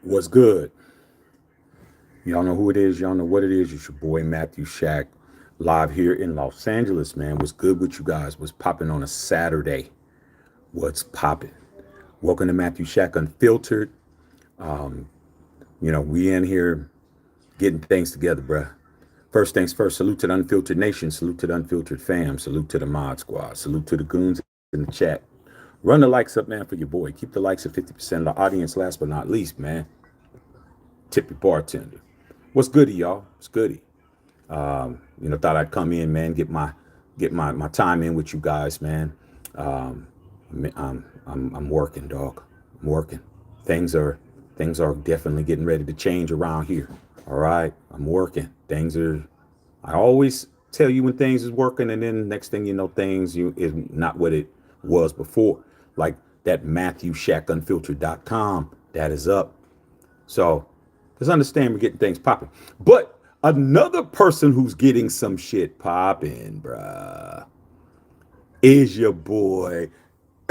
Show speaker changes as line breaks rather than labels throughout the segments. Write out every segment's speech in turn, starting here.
What's good? Y'all know who it is. Y'all know what it is. It's your boy Matthew Shack, live here in Los Angeles, man. What's good with you guys? What's popping on a Saturday? What's popping? Welcome to Matthew Shack Unfiltered. We in here getting things together, bruh. First things first, salute to the Unfiltered Nation, salute to the Unfiltered fam, salute to the Mod Squad, salute to the goons in the chat. Run the likes up, man, for your boy. Keep the likes at 50% of the audience. Last but not least, man, tip your bartender. What's goody, y'all? What's goody? Thought I'd come in, man, get my time in with you guys, man. Um, I'm working, dog. I'm working. Things are things are definitely getting ready to change around here. All right, I'm working. Things are. I always tell you when things is working, and then next thing you know, things you is not what it was before. Like that MatthewShackUnfiltered.com, that is up. So just understand we're getting things popping. But another person who's getting some shit popping, bruh, is your boy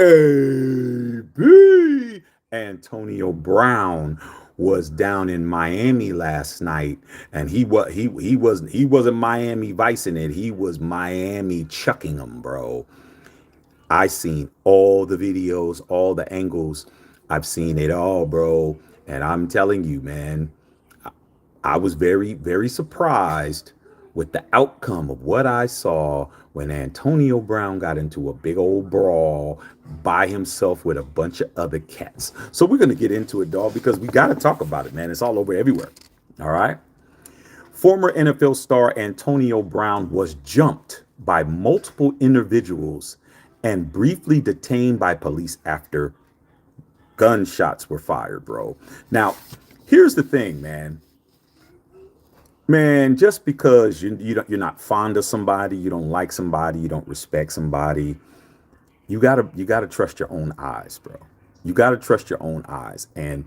AB. Antonio Brown was down in Miami last night, and he wasn't Miami vicing it. He was Miami chucking them, bro. I seen all the videos, all the angles. I've seen it all, bro. And I'm telling you, man, I was very, very surprised with the outcome of what I saw when Antonio Brown got into a big old brawl by himself with a bunch of other cats. So we're going to get into it, dog, because we got to talk about it, man. It's all over everywhere. All right. Former NFL star Antonio Brown was jumped by multiple individuals and briefly detained by police after gunshots were fired, bro. Now, here's the thing, man. Man, just because you're not fond of somebody, you don't like somebody, you don't respect somebody, you gotta trust your own eyes, bro. You gotta trust your own eyes, and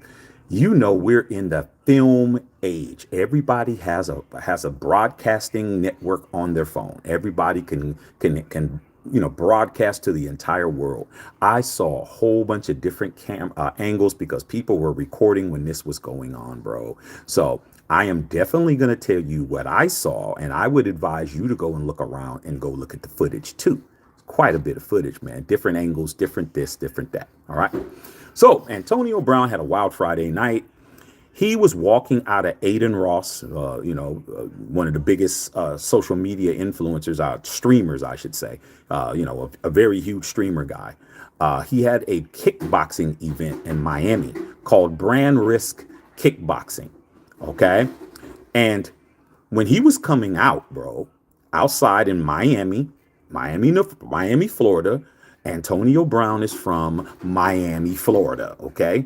we're in the film age. Everybody has a broadcasting network on their phone. Everybody can broadcast to the entire world. I saw a whole bunch of different angles because people were recording when this was going on, bro. So I am definitely going to tell you what I saw, and I would advise you to go and look around and go look at the footage too. Quite a bit of footage, man. Different angles, different this, different that. All right. So Antonio Brown had a wild Friday night. He was walking out of Aiden Ross, one of the biggest social media influencers, streamers, I should say, a very huge streamer guy. He had a kickboxing event in Miami called Brand Risk Kickboxing. Okay. And when he was coming out, bro, outside in Miami, Florida. Antonio Brown is from Miami, Florida. Okay.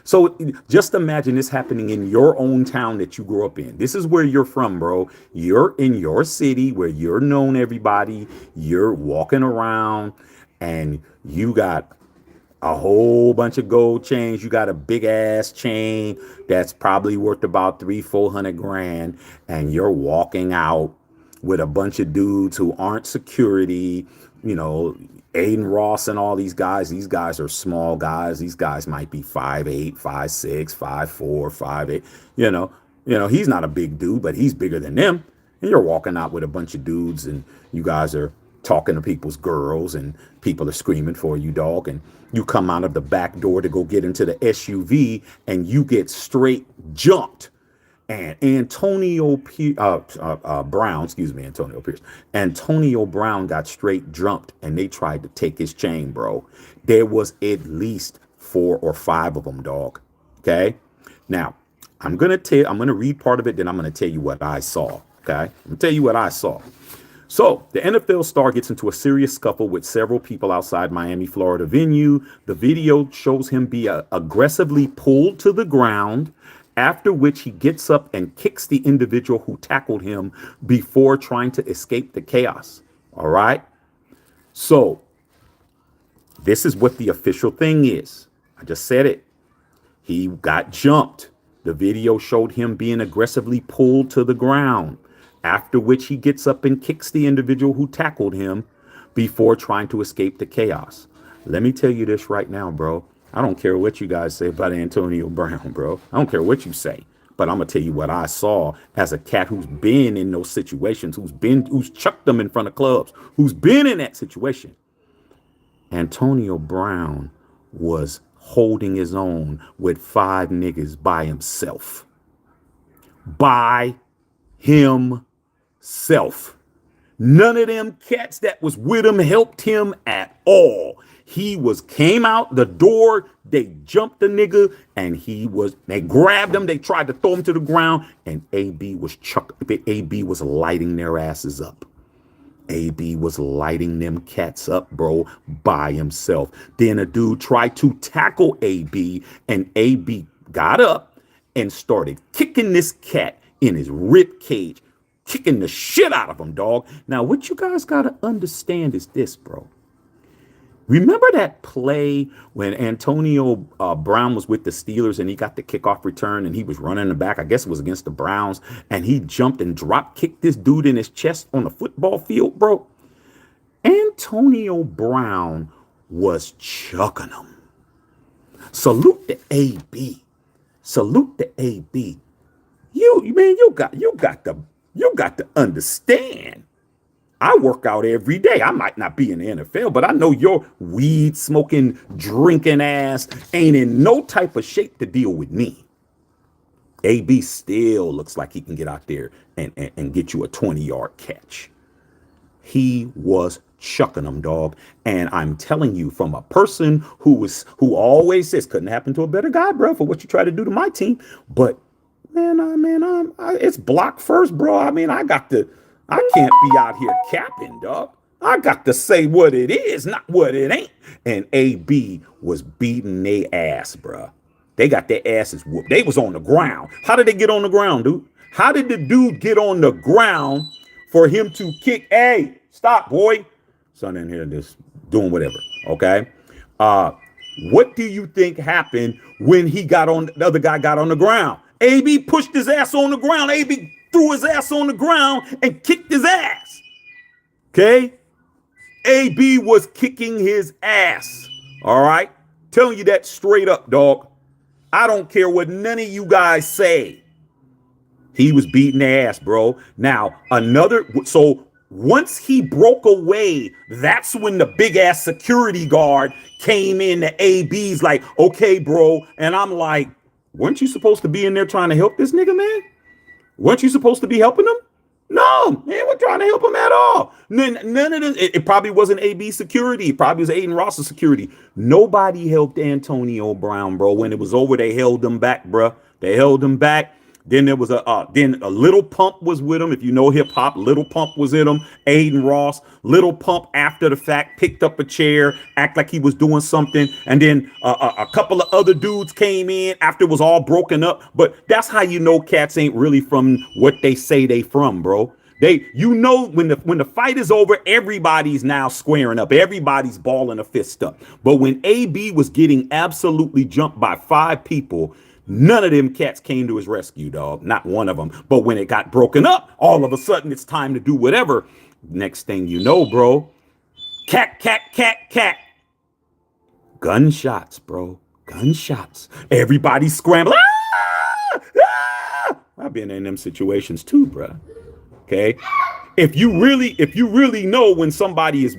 So just imagine this happening in your own town that you grew up in. This is where you're from, bro. You're in your city where you're known everybody. You're walking around and you got a whole bunch of gold chains. You got a big ass chain that's probably worth about 300-400 grand. And you're walking out with a bunch of dudes who aren't security, Aiden Ross and all these guys. These guys are small guys. These guys might be 5'8", 5'6", 5'4", 5'8". He's not a big dude, but he's bigger than them. And you're walking out with a bunch of dudes, and you guys are talking to people's girls, and people are screaming for you, dog. And you come out of the back door to go get into the SUV, and you get straight jumped. And Antonio Brown got straight jumped, and they tried to take his chain, bro. There was at least 4 or 5 of them, dog. Okay. Now I'm gonna read part of it, then I'm gonna tell you what I saw. Okay, I'm gonna tell you what I saw. So the NFL star gets into a serious scuffle with several people outside Miami, Florida venue. The video shows him be aggressively pulled to the ground, after which he gets up and kicks the individual who tackled him before trying to escape the chaos. All right. So this is what the official thing is. I just said it. He got jumped. The video showed him being aggressively pulled to the ground, after which he gets up and kicks the individual who tackled him before trying to escape the chaos. Let me tell you this right now, bro. I don't care what you guys say about Antonio Brown, bro. I don't care what you say. But I'm gonna tell you what I saw as a cat who's been in those situations, who's chucked them in front of clubs, who's been in that situation. Antonio Brown was holding his own with 5 niggas by himself. By himself. None of them cats that was with him helped him at all. He came out the door, they jumped the nigga, and they grabbed him, they tried to throw him to the ground, and AB was lighting their asses up. AB was lighting them cats up, bro, by himself. Then a dude tried to tackle AB, and AB got up and started kicking this cat in his rib cage, kicking the shit out of him, dog. Now, what you guys got to understand is this, bro. Remember that play when Antonio Brown was with the Steelers and he got the kickoff return and he was running in the back? I guess it was against the Browns, and he jumped and drop kicked this dude in his chest on the football field, bro. Antonio Brown was chucking him. Salute to AB. Salute to AB. You got to understand. I work out every day. I might not be in the NFL, but I know your weed smoking, drinking ass ain't in no type of shape to deal with me. AB still looks like he can get out there and get you a 20-yard catch. He was chucking them, dog. And I'm telling you, from a person who always says couldn't happen to a better guy, bro, for what you try to do to my team. But it's block first, bro. I can't be out here capping, dog. I got to say what it is, not what it ain't. And AB was beating their ass, bro. They got their asses whooped. They was on the ground. How did they get on the ground, dude? How did the dude get on the ground for him to kick? Hey, stop, boy. Son in here just doing whatever, okay? What do you think happened when the other guy got on the ground? AB pushed his ass on the ground. AB threw his ass on the ground and kicked his ass. Okay? AB was kicking his ass. All right? Telling you that straight up, dog. I don't care what none of you guys say. He was beating their ass, bro. Now, so once he broke away, that's when the big ass security guard came in to AB's like, okay, bro. And I'm like, weren't you supposed to be in there trying to help this nigga, man? Weren't you supposed to be helping him? No, man, we're trying to help him at all. None of this. It probably wasn't AB security. It probably was Aiden Ross's security. Nobody helped Antonio Brown, bro. When it was over, they held him back, bro. They held him back. Then there was then a Little Pump was with him. If you know hip hop, Little Pump was in him. Aiden Ross, Little Pump after the fact picked up a chair, act like he was doing something, and then a couple of other dudes came in after it was all broken up. But that's how you know cats ain't really from what they say they from, bro. When the fight is over, everybody's now squaring up. Everybody's balling a fist up. But when AB was getting absolutely jumped by 5 people, none of them cats came to his rescue, dog. Not one of them. But when it got broken up, all of a sudden it's time to do whatever. Next thing you know, bro, cat. Gunshots, bro. Gunshots. Everybody scrambling. I've been in them situations too, bro. Okay. If you really know when somebody is,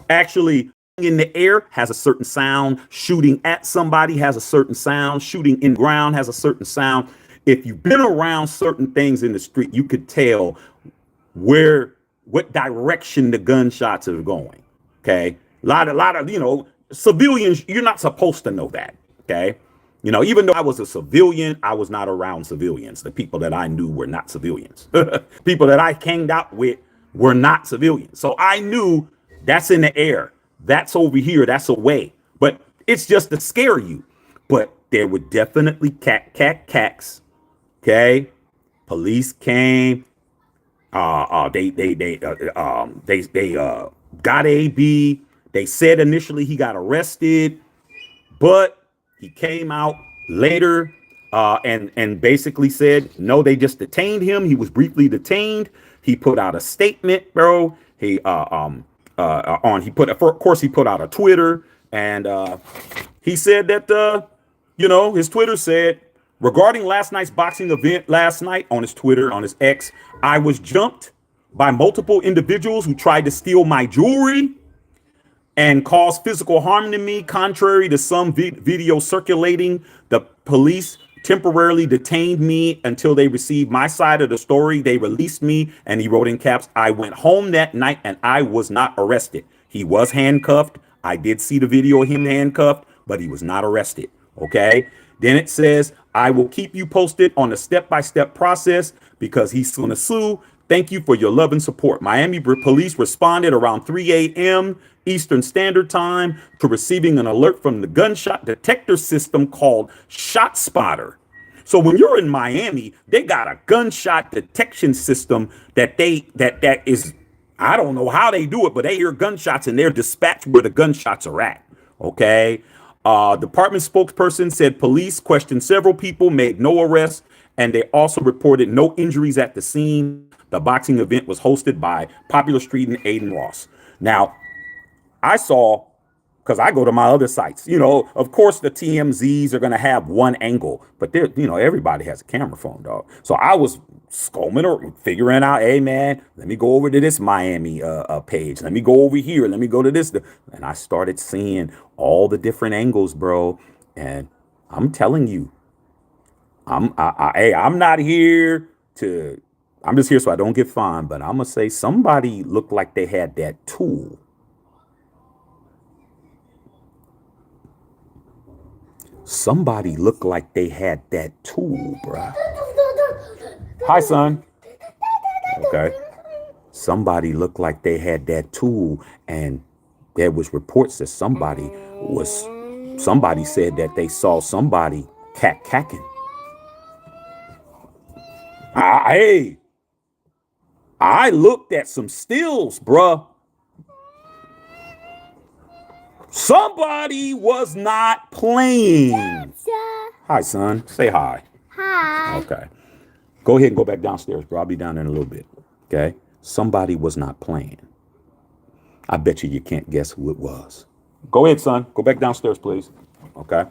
actually in the air has a certain sound, shooting at somebody has a certain sound, shooting in ground has a certain sound. If you've been around certain things in the street, you could tell what direction the gunshots are going. Okay. A lot of, civilians, you're not supposed to know that. Okay. Even though I was a civilian, I was not around civilians. The people that I knew were not civilians. People that I hanged out with were not civilians. So I knew that's in the air. That's over here. That's away. But it's just to scare you. But there were definitely cats. Okay. Police came. They got AB. They said initially he got arrested, but he came out later and basically said, no, they just detained him. He was briefly detained. He put out a statement, bro. Of course, he put out a Twitter, and he said that, his Twitter said, regarding last night's boxing event last night on his Twitter, on his X, I was jumped by multiple individuals who tried to steal my jewelry and cause physical harm to me. Contrary to some video circulating, the police temporarily detained me until they received my side of the story. They released me, and he wrote in caps, I went home that night and I was not arrested. He was handcuffed. I did see the video of him handcuffed, but he was not arrested. Okay. Then it says, I will keep you posted on the step-by-step process because he's going to sue. Thank you for your love and support. Miami police responded around 3 a.m. Eastern Standard Time to receiving an alert from the gunshot detector system called ShotSpotter. So when you're in Miami, they got a gunshot detection system that is, I don't know how they do it, but they hear gunshots and they're dispatched where the gunshots are at. Okay. Department spokesperson said police questioned several people, made no arrests, and they also reported no injuries at the scene. The boxing event was hosted by Popular Street and Aiden Ross. Now, I saw, because I go to my other sites, of course the TMZs are going to have one angle, but everybody has a camera phone, dog. So I was scolding or figuring out, hey man, let me go over to this Miami page. Let me go over here. Let me go to this. And I started seeing all the different angles, bro. And I'm telling you, I'm not here to, I'm just here so I don't get fined, but I'm going to say somebody looked like they had that tool. Somebody looked like they had that tool, bruh. Hi, son. Okay. Somebody looked like they had that tool, and there was reports that somebody said that they saw somebody cacking. I looked at some stills, bruh. Somebody was not playing. Hi, son. Say hi.
Hi.
Okay. Go ahead and go back downstairs, bro. I'll be down there in a little bit. Okay. Somebody was not playing. I bet you can't guess who it was. Go ahead, son. Go back downstairs, please. Okay.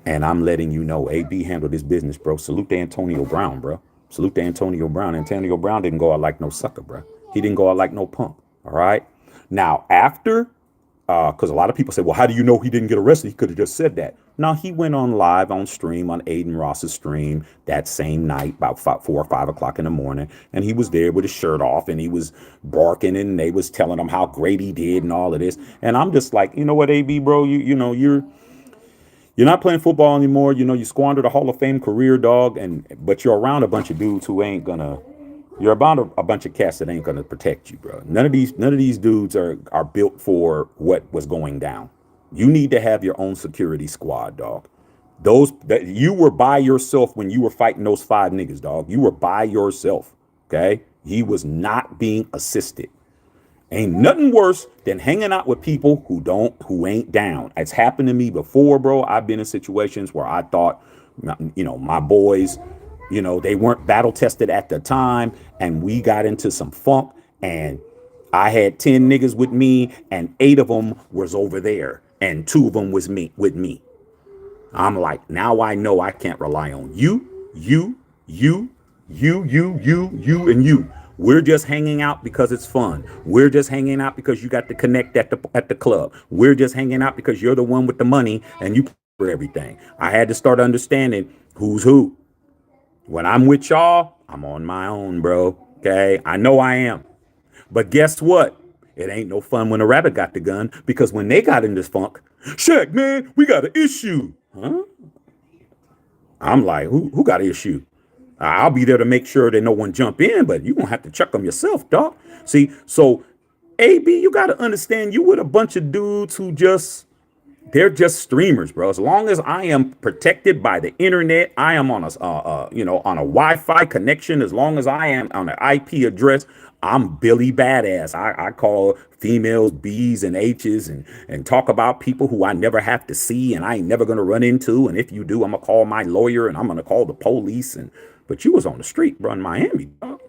And I'm letting you know, AB handled this business, bro. Salute to Antonio Brown, bro. Salute to Antonio Brown. Antonio Brown didn't go out like no sucker, bro. He didn't go out like no punk. All right. Now, after, because a lot of people say, well, how do you know he didn't get arrested? He could have just said that. No, he went on live on stream on Aiden Ross's stream that same night, about 4 or 5 o'clock in the morning. And he was there with his shirt off and he was barking and they was telling him how great he did and all of this. And I'm just like, you know what, AB, bro, you're not playing football anymore. You squandered a Hall of Fame career, dog. But you're around a bunch of dudes who ain't gonna. You're about a bunch of cats that ain't gonna protect you, bro. None of these dudes are built for what was going down. You need to have your own security squad, dog. That you were by yourself when you were fighting those 5 niggas, dog. You were by yourself. Okay, he was not being assisted. Ain't nothing worse than hanging out with people who ain't down. It's happened to me before, bro. I've been in situations where I thought, my boys, they weren't battle tested at the time, and we got into some funk, and I had 10 niggas with me, and 8 of them was over there, and 2 of them was with me. I'm like, now I know I can't rely on you, and you. We're just hanging out because it's fun. We're just hanging out because you got to connect at the club. We're just hanging out because you're the one with the money and you pay for everything. I had to start understanding who's who. When I'm with y'all, I'm on my own, bro. Okay, I know I am. But guess what? It ain't no fun when a rabbit got the gun, because when they got in this funk, Shaq, man, we got an issue. Huh? I'm like, who got an issue? I'll be there to make sure that no one jump in, but you're going to have to check them yourself, dog. See, so AB, you got to understand, you with a bunch of dudes who they're just streamers, bro. As long as I am protected by the internet, I am on on a Wi-Fi connection. As long as I am on an IP address, I'm Billy Badass. I call females B's and H's and talk about people who I never have to see and I ain't never gonna run into. And if you do, I'm gonna call my lawyer and I'm gonna call the police. But you was on the street, bro, in Miami, dog.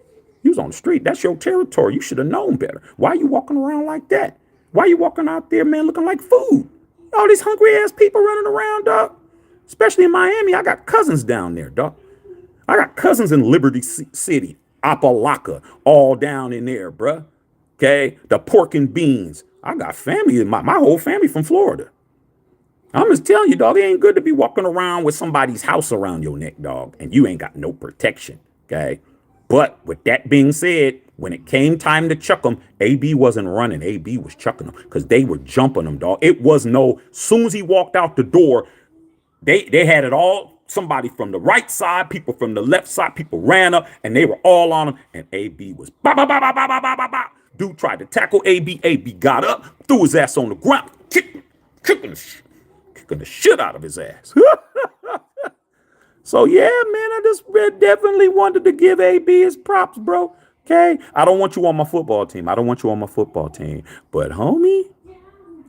You was on the street. That's your territory. You should have known better. Why are you walking around like that? Why are you walking out there, man, looking like food? All these hungry ass people running around, dog. Especially in Miami. I got cousins down there, dog. I got cousins in Liberty City, Apalaka, all down in there, bruh. Okay? The pork and beans. I got family, my whole family from Florida. I'm just telling you, dog, it ain't good to be walking around with somebody's house around your neck, dog, and you ain't got no protection, okay? But with that being said, when it came time to chuck them, AB wasn't running. AB was chucking them because they were jumping them, dog. It was no, soon as he walked out the door, they had it all. Somebody from the right side, people from the left side, people ran up and they were all on him. And AB was ba ba ba ba ba ba ba ba ba. Dude tried to tackle AB. AB got up, threw his ass on the ground, kicking the shit out of his ass. So yeah, man, I just definitely wanted to give AB his props, bro. Okay, I don't want you on my football team. I don't want you on my football team. But homie,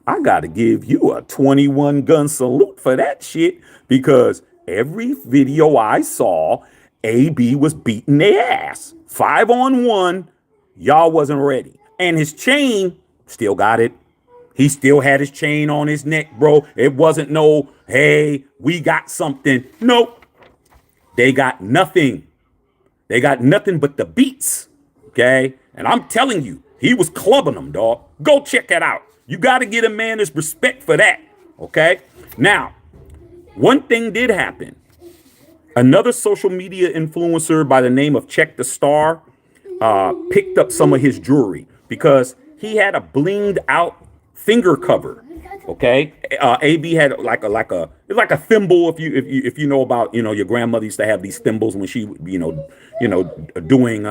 I gotta give you a 21 gun salute for that shit, because every video I saw, AB was beating their ass. 5-on-1, y'all wasn't ready. And his chain, still got it. He still had his chain on his neck, bro. It wasn't no, hey, we got something. Nope. They got nothing. They got nothing but the beats, okay? And I'm telling you, he was clubbing them, dog. Go check it out. You got to get a man his respect for that, okay? Now, one thing did happen. Another social media influencer by the name of Check the Star picked up some of his jewelry because he had a blinged out finger cover. Okay, AB had like a thimble. If you know about, your grandmother used to have these thimbles when she doing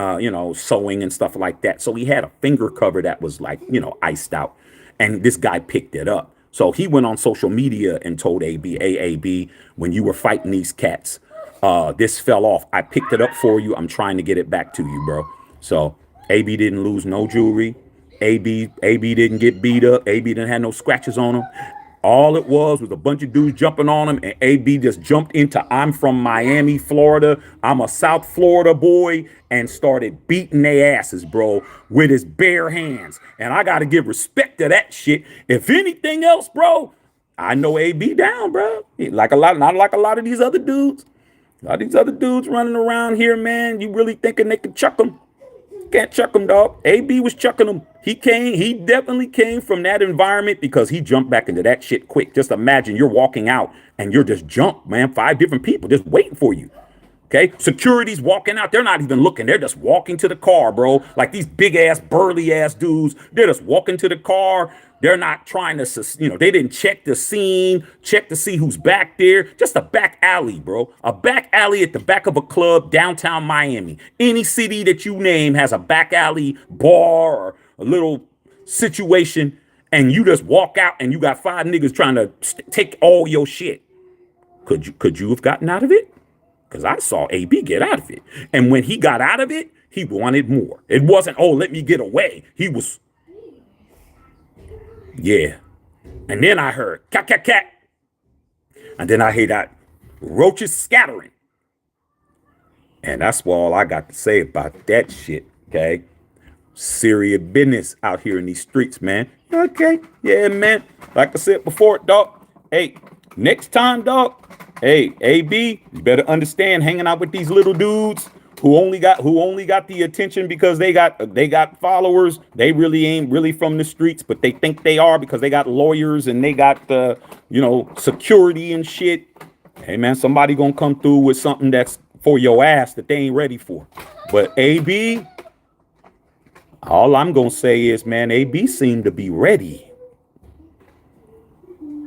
sewing and stuff like that. So he had a finger cover that was like iced out, and this guy picked it up. So he went on social media and told AB, "Hey AB, when you were fighting these cats, this fell off. I picked it up for you. I'm trying to get it back to you, bro." So AB didn't lose no jewelry. AB didn't get beat up. AB didn't have no scratches on him. All it was a bunch of dudes jumping on him, and AB just jumped into, I'm from Miami, Florida. I'm a South Florida boy, and started beating their asses, bro, with his bare hands. And I got to give respect to that shit. If anything else, bro, I know AB down, bro. Not like a lot of these other dudes. A lot of these other dudes running around here, man, you really thinking they could chuck them? Can't chuck him, dog. AB was chucking him. He definitely came from that environment because he jumped back into that shit quick. Just imagine you're walking out and you're just jumped, man. 5 different people just waiting for you. Okay, security's walking out. They're not even looking. They're just walking to the car, bro. Like these big ass, burly ass dudes. They're just walking to the car. They're not trying to, they didn't check the scene, check to see who's back there. Just a back alley, bro. A back alley at the back of a club downtown Miami. Any city that you name has a back alley bar or a little situation, and you just walk out and you got 5 niggas trying to take all your shit. Could you have gotten out of it? Because I saw AB get out of it. And when he got out of it, he wanted more. It wasn't, oh, let me get away. He was, yeah. And then I heard, cat, cat, cat. And then I heard that roaches scattering. And that's all I got to say about that shit, okay? Serious business out here in these streets, man. Okay, yeah, man. Like I said before, dog. Hey, next time, dog. Hey, AB, you better understand, hanging out with these little dudes who only got the attention because they got followers. They really ain't really from the streets, but they think they are because they got lawyers and they got security and shit. Hey man, somebody gonna come through with something that's for your ass that they ain't ready for. But AB, all I'm gonna say is, man, AB seemed to be ready.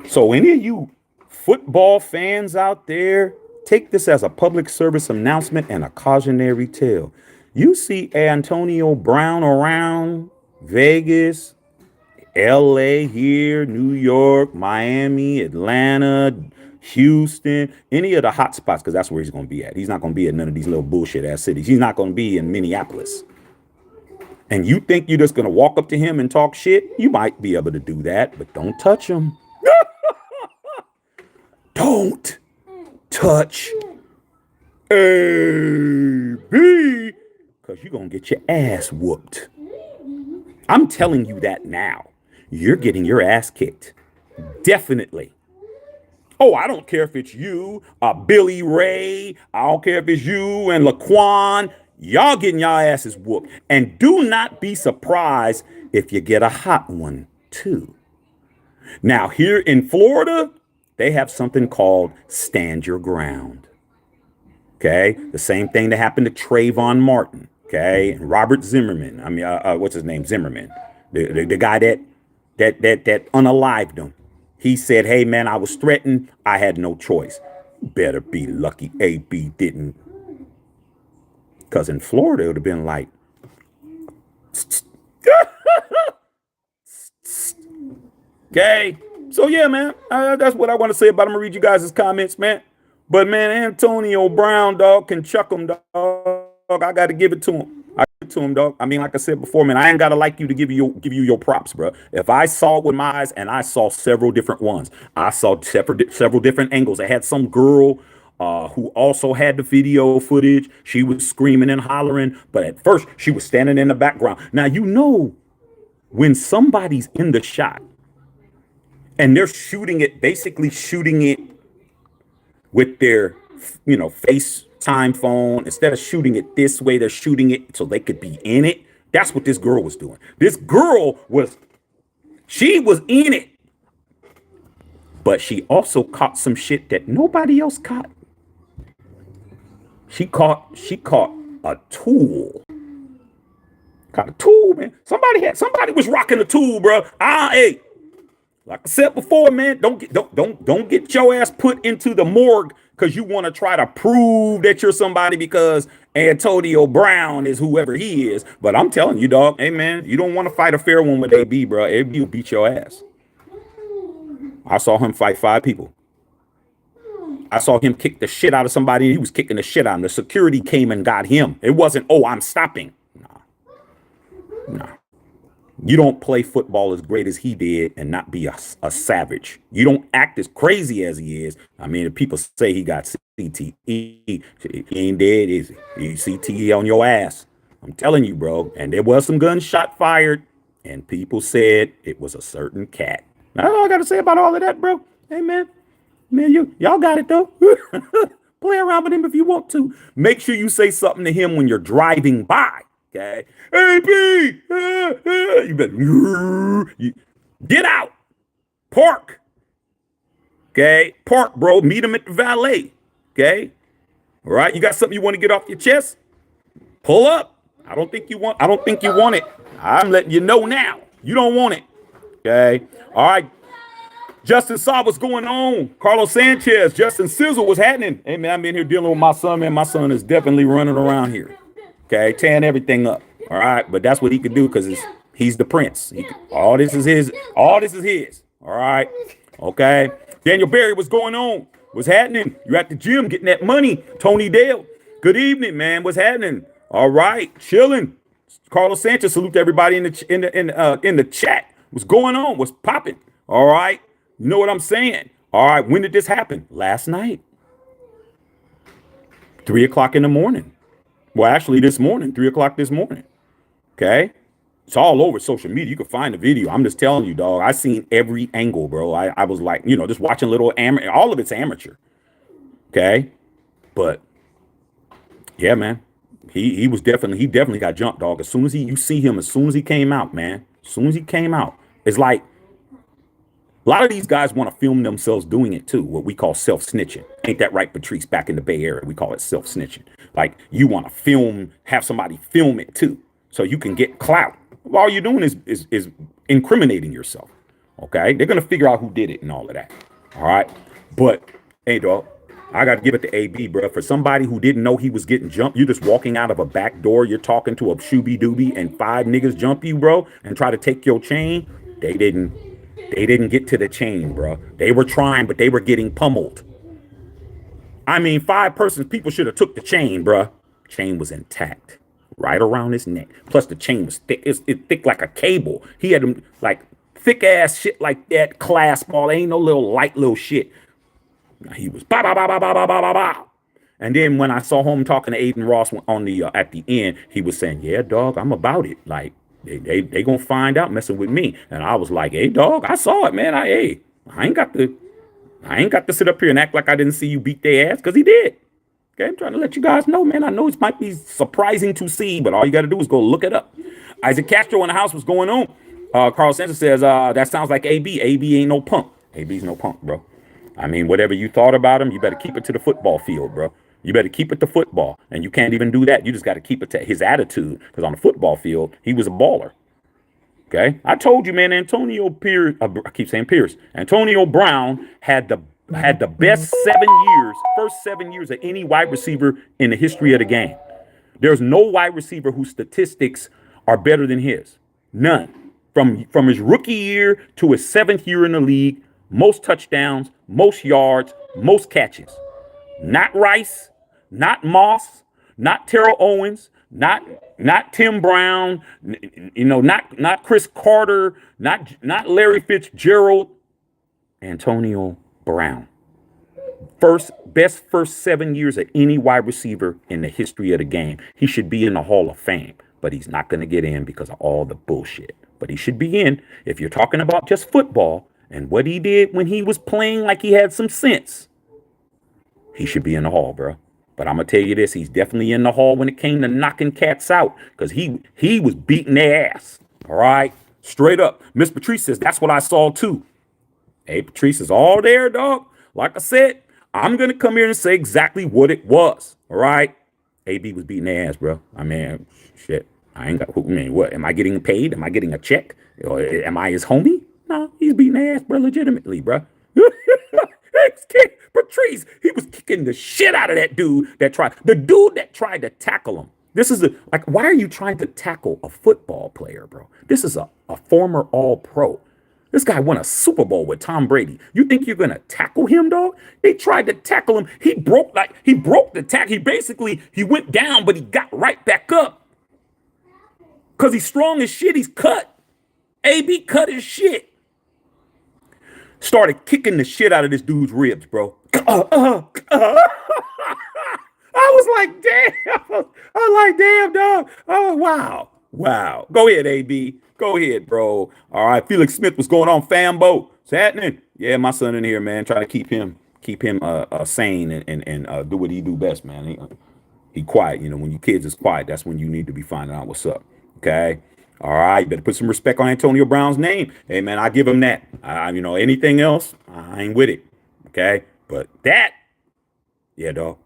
So any of you football fans out there, take this as a public service announcement and a cautionary tale. You see Antonio Brown around Vegas, LA here, New York, Miami, Atlanta, Houston, any of the hot spots, because that's where he's going to be at. He's not going to be at none of these little bullshit ass cities. He's not going to be in Minneapolis. And you think you're just going to walk up to him and talk shit? You might be able to do that, but don't touch him. Don't touch AB, because you're going to get your ass whooped. I'm telling you that now. You're getting your ass kicked. Definitely. Oh, I don't care if it's you, Billy Ray. I don't care if it's you and Laquan. Y'all getting y'all asses whooped. And do not be surprised if you get a hot one, too. Now, here in Florida, they have something called stand your ground. Okay? The same thing that happened to Trayvon Martin. Okay? And Robert Zimmerman. I mean, what's his name? Zimmerman. The guy that unalived him. He said, hey, man, I was threatened. I had no choice. Better be lucky AB didn't. Because in Florida, it would have been like, okay. So, yeah, man, that's what I want to say about him. I'm going to read you guys' comments, man. But, man, Antonio Brown, dog, can chuck him, dog. I got to give it to him. To him, dog. I mean, like I said before, man, I ain't gotta like you to give you your props, bro. If I saw it with my eyes, and I saw several different ones, I saw several different angles. I had some girl who also had the video footage. She was screaming and hollering, but at first she was standing in the background. Now, you know, when somebody's in the shot and they're shooting it, basically shooting it with their, FaceTime phone. Instead of shooting it this way, they're shooting it so they could be in it. That's what this girl was doing. This girl she was in it. But she also caught some shit that nobody else caught. She caught a tool. Caught a tool, man. Somebody was rocking a tool, bro. Hey, like I said before, man, don't get your ass put into the morgue because you want to try to prove that you're somebody because Antonio Brown is whoever he is. But I'm telling you, dog, hey, man, you don't want to fight a fair one with AB, bro. AB will beat your ass. I saw him fight 5 people. I saw him kick the shit out of somebody. He was kicking the shit out of him. The security came and got him. It wasn't, oh, I'm stopping. Nah. You don't play football as great as he did and not be a savage. You don't act as crazy as he is. I mean, if people say he got CTE, he ain't dead, is he? He's CTE on your ass. I'm telling you, bro. And there was some gunshot fired, and people said it was a certain cat. That's all I got to say about all of that, bro. Hey, man, y'all got it, though. Play around with him if you want to. Make sure you say something to him when you're driving by. Okay. Hey, P, you better get out. Park. Okay. Park, bro. Meet him at the valet. Okay. All right. You got something you want to get off your chest? Pull up. I don't think you want it. I'm letting you know now. You don't want it. Okay. All right. Justin saw what's going on. Carlos Sanchez, Justin Sizzle, what's happening? Hey, man, I'm in here dealing with my son, man. My son is definitely running around here. Okay, tearing everything up. All right, but that's what he could do because he's the prince. All this is his. All right. Okay. Daniel Berry, what's going on? What's happening? You at the gym getting that money? Tony Dale. Good evening, man. What's happening? All right, chilling. Carlos Sanchez, salute to everybody in the chat. What's going on? What's popping? All right. You know what I'm saying? All right. When did this happen? Last night. 3:00 in the morning. Well, actually, this morning, 3:00 this morning. Okay. It's all over social media. You can find the video. I'm just telling you, dog. I seen every angle, bro. I was like, just watching little amateur. All of it's amateur. Okay. But yeah, man, he definitely got jumped, dog. As soon as you see him, as soon as he came out, man, it's like a lot of these guys want to film themselves doing it too, what we call self-snitching. Ain't that right, Patrice? Back in the Bay Area, we call it self-snitching. Like you want to have somebody film it too, so you can get clout. All you're doing is incriminating yourself. Okay, they're gonna figure out who did it and all of that. All right, but hey, dog, I got to give it to AB, bro. For somebody who didn't know he was getting jumped, you're just walking out of a back door. You're talking to a shooby dooby, and 5 niggas jump you, bro, and try to take your chain. They didn't get to the chain, bro. They were trying, but they were getting pummeled. I mean, 5 persons, people should have took the chain, bro. Chain was intact, right around his neck. Plus, the chain was thick. It's thick like a cable. He had them like thick ass shit like that. Clasp ball. Ain't no light little shit. He was ba ba ba ba ba ba ba ba ba. And then when I saw him talking to Aiden Ross on the at the end, he was saying, "Yeah, dog, I'm about it. Like they gonna find out messing with me." And I was like, "Hey, dog, I saw it, man. I ain't got to sit up here and act like I didn't see you beat their ass, because he did." Okay, I'm trying to let you guys know, man. I know it might be surprising to see, but all you got to do is go look it up. Isaac Castro in the house. What's going on? Carl Sanchez says, that sounds like AB. AB ain't no punk. AB's no punk, bro. I mean, whatever you thought about him, you better keep it to the football field, bro. You better keep it to football. And you can't even do that. You just got to keep it to his attitude, because on the football field, he was a baller. Okay? I told you, man, Antonio Pierce, I keep saying Pierce. Antonio Brown had the best first 7 years of any wide receiver in the history of the game. There's no wide receiver whose statistics are better than his. None. From his rookie year to his 7th year in the league, most touchdowns, most yards, most catches. Not Rice, not Moss, not Terrell Owens, not Tim Brown, not Chris Carter, not Larry Fitzgerald. Antonio Brown. Best first 7 years of any wide receiver in the history of the game. He should be in the Hall of Fame, but he's not going to get in because of all the bullshit. But he should be in if you're talking about just football and what he did when he was playing like he had some sense. He should be in the Hall, bro. But I'm going to tell you this, he's definitely in the Hall when it came to knocking cats out, because he was beating their ass. All right? Straight up. Miss Patrice says, that's what I saw too. Hey, Patrice is all there, dog. Like I said, I'm going to come here and say exactly what it was. All right? AB was beating their ass, bro. I mean, shit. I ain't got, I mean, what? Am I getting paid? Am I getting a check? Or am I his homie? No, he's beating their ass, bro, legitimately, bro. Patrice, he was kicking the shit out of that dude that tried to tackle him. This is why are you trying to tackle a football player, bro? This is a former All-Pro. This guy won a Super Bowl with Tom Brady. You think you're going to tackle him, dog? They tried to tackle him. He broke the tackle. He went down, but he got right back up. Because he's strong as shit. He's cut. AB cut his shit. Started kicking the shit out of this dude's ribs, bro. I was like, damn, dog. Oh, wow. Go ahead, AB. Go ahead, bro. All right, Felix Smith, what's going on, fambo? What's happening? Yeah, my son in here, man. Trying to keep him sane and do what he do best, man. He quiet. You know, when your kids is quiet, that's when you need to be finding out what's up. Okay. All right, you better put some respect on Antonio Brown's name. Hey, man, I give him that. Anything else, I ain't with it. Okay, but that, yeah, dog.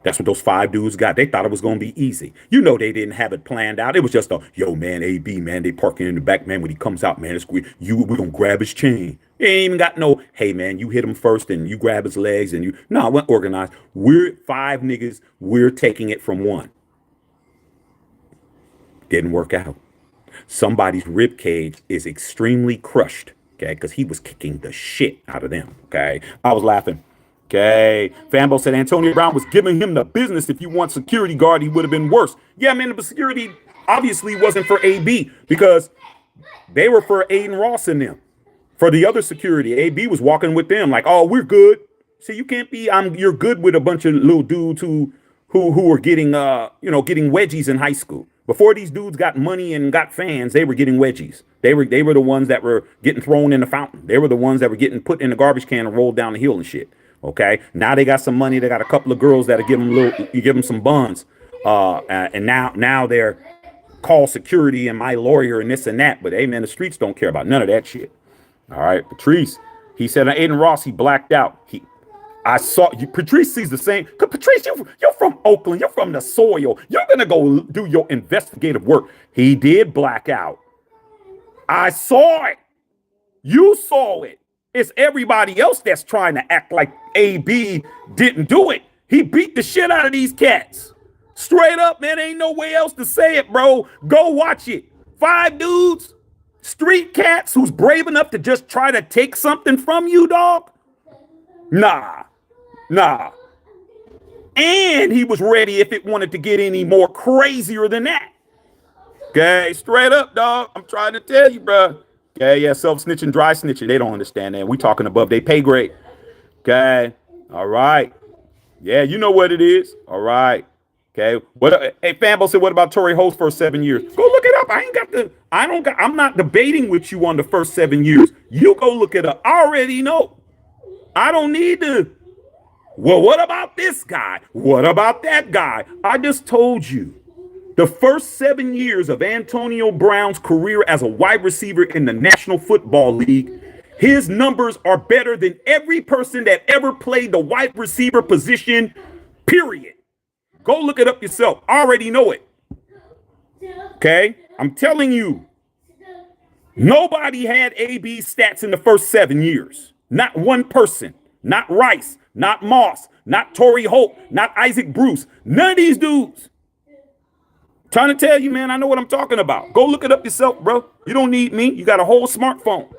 That's what those 5 dudes got. They thought it was going to be easy. You know, they didn't have it planned out. It was just yo, man, AB, man, they parking in the back, man. When he comes out, man, we're going to grab his chain. They ain't even got no, hey, man, you hit him first and you grab his legs and no, it wasn't organized. We're 5 niggas. We're taking it from one. Didn't work out. Somebody's rib cage is extremely crushed, okay, because he was kicking the shit out of them, okay. I was laughing. Okay, Fambo said Antonio Brown was giving him the business. If you want security guard, he would have been worse. Yeah, man, the security obviously wasn't for AB, because they were for Aiden Ross and them. For the other security, AB was walking with them like, oh, we're good. See, you can't be, you're good with a bunch of little dudes who were getting, getting wedgies in high school. Before these dudes got money and got fans, they were getting wedgies. They were the ones that were getting thrown in the fountain. They were the ones that were getting put in the garbage can and rolled down the hill and shit. Okay, now they got some money. They got a couple of girls that'll give them some buns. And now they're call security and my lawyer and this and that. But hey, man, the streets don't care about none of that shit. All right, Patrice. He said Aiden Ross, he blacked out. I saw you. Patrice sees the same. Cause Patrice, you're from Oakland. You're from the soil. You're gonna go do your investigative work. He did black out. I saw it. You saw it. It's everybody else that's trying to act like AB didn't do it. He beat the shit out of these cats. Straight up, man. Ain't no way else to say it, bro. Go watch it. 5 dudes, street cats who's brave enough to just try to take something from you, dog. Nah. And he was ready if it wanted to get any more crazier than that. Okay, straight up, dog. I'm trying to tell you, bro. Okay, yeah, self-snitching, dry snitching. They don't understand that. We talking above their pay grade. Okay, all right. Yeah, you know what it is. All right. Okay. What? Hey, Fambo said, what about Tory Holt's first 7 years? Go look it up. I'm not debating with you on the first 7 years. You go look it up. I already know. I don't need to. Well, what about this guy? What about that guy? I just told you. The first 7 years of Antonio Brown's career as a wide receiver in the National Football League, his numbers are better than every person that ever played the wide receiver position, period. Go look it up yourself. I already know it. Okay? I'm telling you, nobody had AB stats in the first 7 years. Not one person. Not Rice. Not Moss. Not Torrey Holt. Not Isaac Bruce. None of these dudes. Trying to tell you, man, I know what I'm talking about. Go look it up yourself, bro. You don't need me. You got a whole smartphone.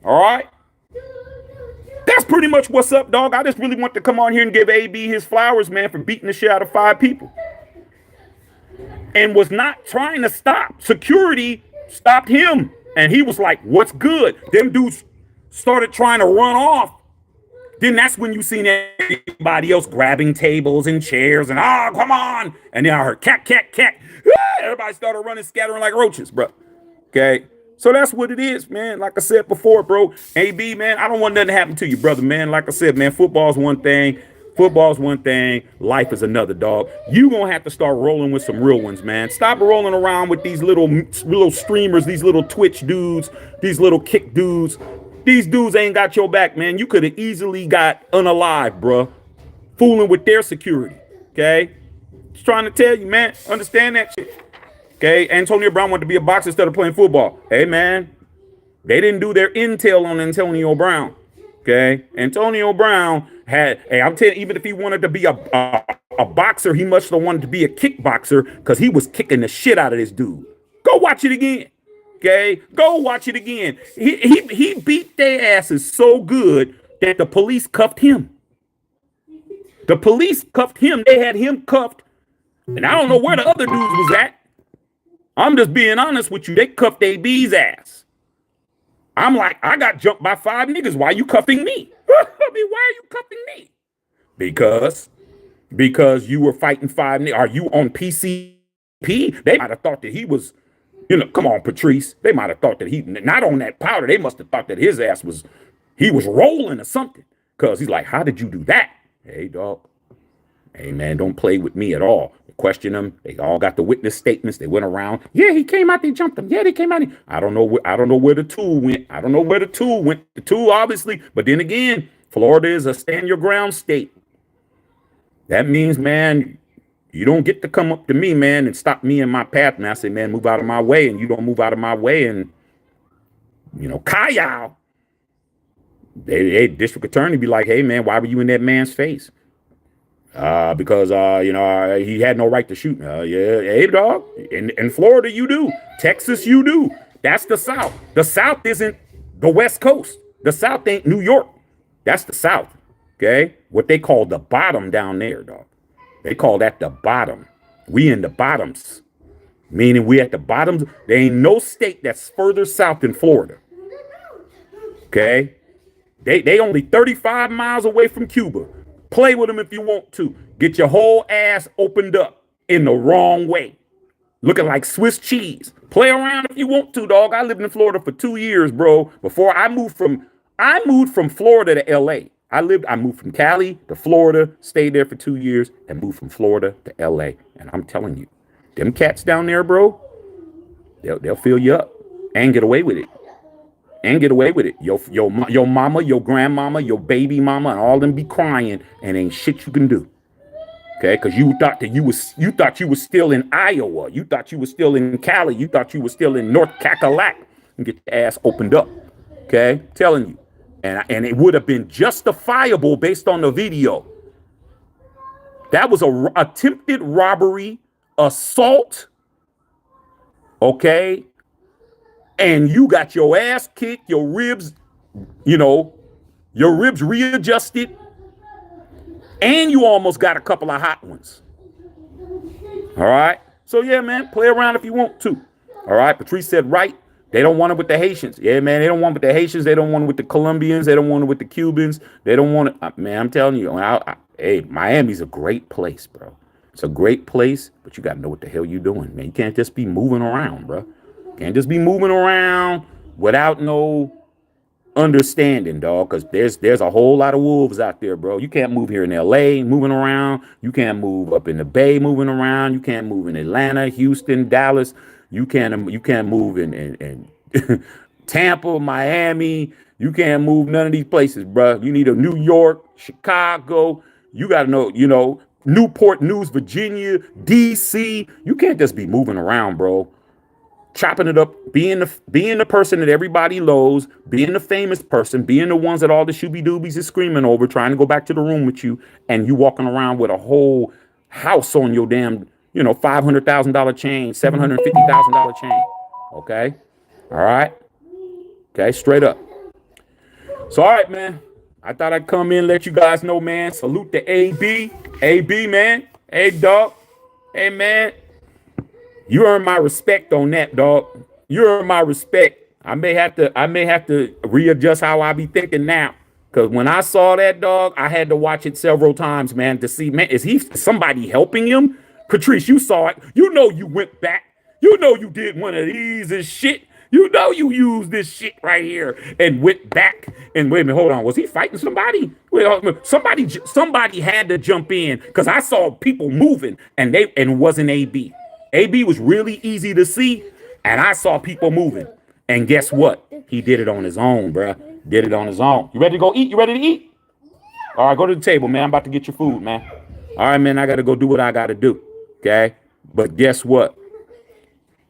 All right? That's pretty much what's up, dog. I just really want to come on here and give AB his flowers, man, for beating the shit out of 5 people. And was not trying to stop. Security stopped him. And he was like, what's good? Them dudes started trying to run off. Then that's when you seen everybody else grabbing tables and chairs and, come on. And then I heard, cat, cat, cat. Everybody started running, scattering like roaches, bro. Okay? So that's what it is, man. Like I said before, bro. AB, man, I don't want nothing to happen to you, brother, man. Like I said, man, football's one thing. Football's one thing. Life is another, dog. You gonna have to start rolling with some real ones, man. Stop rolling around with these little streamers, these little Twitch dudes, these little kick dudes. These dudes ain't got your back, man. You could have easily got unalive, bro. Fooling with their security, okay? Just trying to tell you, man. Understand that shit. Okay, Antonio Brown wanted to be a boxer instead of playing football. Hey, man, they didn't do their intel on Antonio Brown. Okay, Antonio Brown had, hey, I'm telling you, even if he wanted to be a boxer, he must have wanted to be a kickboxer because he was kicking the shit out of this dude. Go watch it again. Okay, go watch it again. He beat their asses so good that the police cuffed him. The police cuffed him. They had him cuffed, and I don't know where the other dudes was at. I'm just being honest with you. They cuffed AB's ass. I'm like, I got jumped by 5 niggas. Why are you cuffing me? I mean, why are you cuffing me? Because you were fighting 5 niggas. Are you on PCP? They might have thought that he was, come on, Patrice. They might have thought that he, not on that powder. They must have thought that his ass was, he was rolling or something. Because he's like, how did you do that? Hey, dog. Hey, man, don't play with me at all. Question them. They all got the witness statements. They went around. Yeah, he came out. They jumped him. Yeah, they came out. I don't know where the tool went. I don't know where the tool went. The tool, obviously. But then again, Florida is a stand your ground state. That means, man, you don't get to come up to me, man, and stop me in my path. And I say, man, move out of my way. And you don't move out of my way. And, Kyle, they district attorney be like, hey, man, why were you in that man's face? Because he had no right to shoot. Yeah, hey, dog. In Florida, you do. Texas, you do. That's the South. The South isn't the West Coast. The South ain't New York. That's the South. Okay? What they call the bottom down there, dog. They call that the bottom. We in the bottoms. Meaning we at the bottoms. There ain't no state that's further south than Florida. Okay? They only 35 miles away from Cuba. Play with them if you want to. Get your whole ass opened up in the wrong way. Looking like Swiss cheese. Play around if you want to, dog. I lived in Florida for 2 years, bro. Before I moved from Florida to LA. I moved from Cali to Florida, stayed there for 2 years, and moved from Florida to LA. And I'm telling you, them cats down there, bro, they'll fill you up and get away with it. And get away with it. Your mama, your grandmama, your baby mama, and all them be crying, and ain't shit you can do. Okay, because you thought you was still in Iowa, you thought you was still in Cali, you thought you was still in North Cackalack, and get your ass opened up. Okay, telling you, and it would have been justifiable based on the video. That was a attempted robbery, assault. Okay. And you got your ass kicked, your ribs readjusted, and you almost got a couple of hot ones. All right. So, yeah, man, play around if you want to. All right. Patrice said right. They don't want it with the Haitians. Yeah, man. They don't want it with the Haitians. They don't want it with the Colombians. They don't want it with the Cubans. They don't want it. Man, I'm telling you, hey, Miami's a great place, bro. It's a great place, but you got to know what the hell you're doing, man. You can't just be moving around, bro. You can't just be moving around without no understanding, dog, because there's a whole lot of wolves out there, bro. You can't move here in LA moving around. You can't move up in the Bay moving around. You can't move in Atlanta, Houston, Dallas. You can't move in Tampa, Miami. You can't move none of these places, bro. You need a New York, Chicago. You got to know, Newport News, Virginia, DC. You can't just be moving around, bro. Chopping it up, being the person that everybody loathes, being the famous person, being the ones that all the shooby doobies is screaming over, trying to go back to the room with you, and you walking around with a whole house on your damn, $500,000 chain, $750,000 chain. Okay, all right, okay, straight up. So all right, man. I thought I'd come in and let you guys know, man. Salute to AB, man. Hey, dog. Hey, man. You earn my respect on that, dog. You earn my respect. I may have to readjust how I be thinking now. Cause when I saw that, dog, I had to watch it several times, man, to see, man, is somebody helping him? Patrice, you saw it. You went back. You did one of these and shit. You used this shit right here and went back. And wait a minute, hold on. Was he fighting somebody? Somebody had to jump in because I saw people moving and it wasn't AB. AB was really easy to see, and I saw people moving. And guess what? He did it on his own, bro. Did it on his own. You ready to go eat? You ready to eat? All right, go to the table, man. I'm about to get your food, man. All right, man, I got to go do what I got to do, okay? But guess what?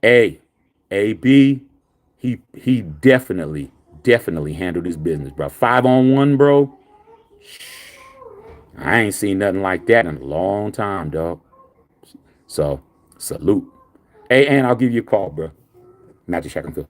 AB, he definitely handled his business, bro. 5-on-1, bro. I ain't seen nothing like that in a long time, dog. So, salute. Hey, and I'll give you a call, bro. Magic Shack and Filter.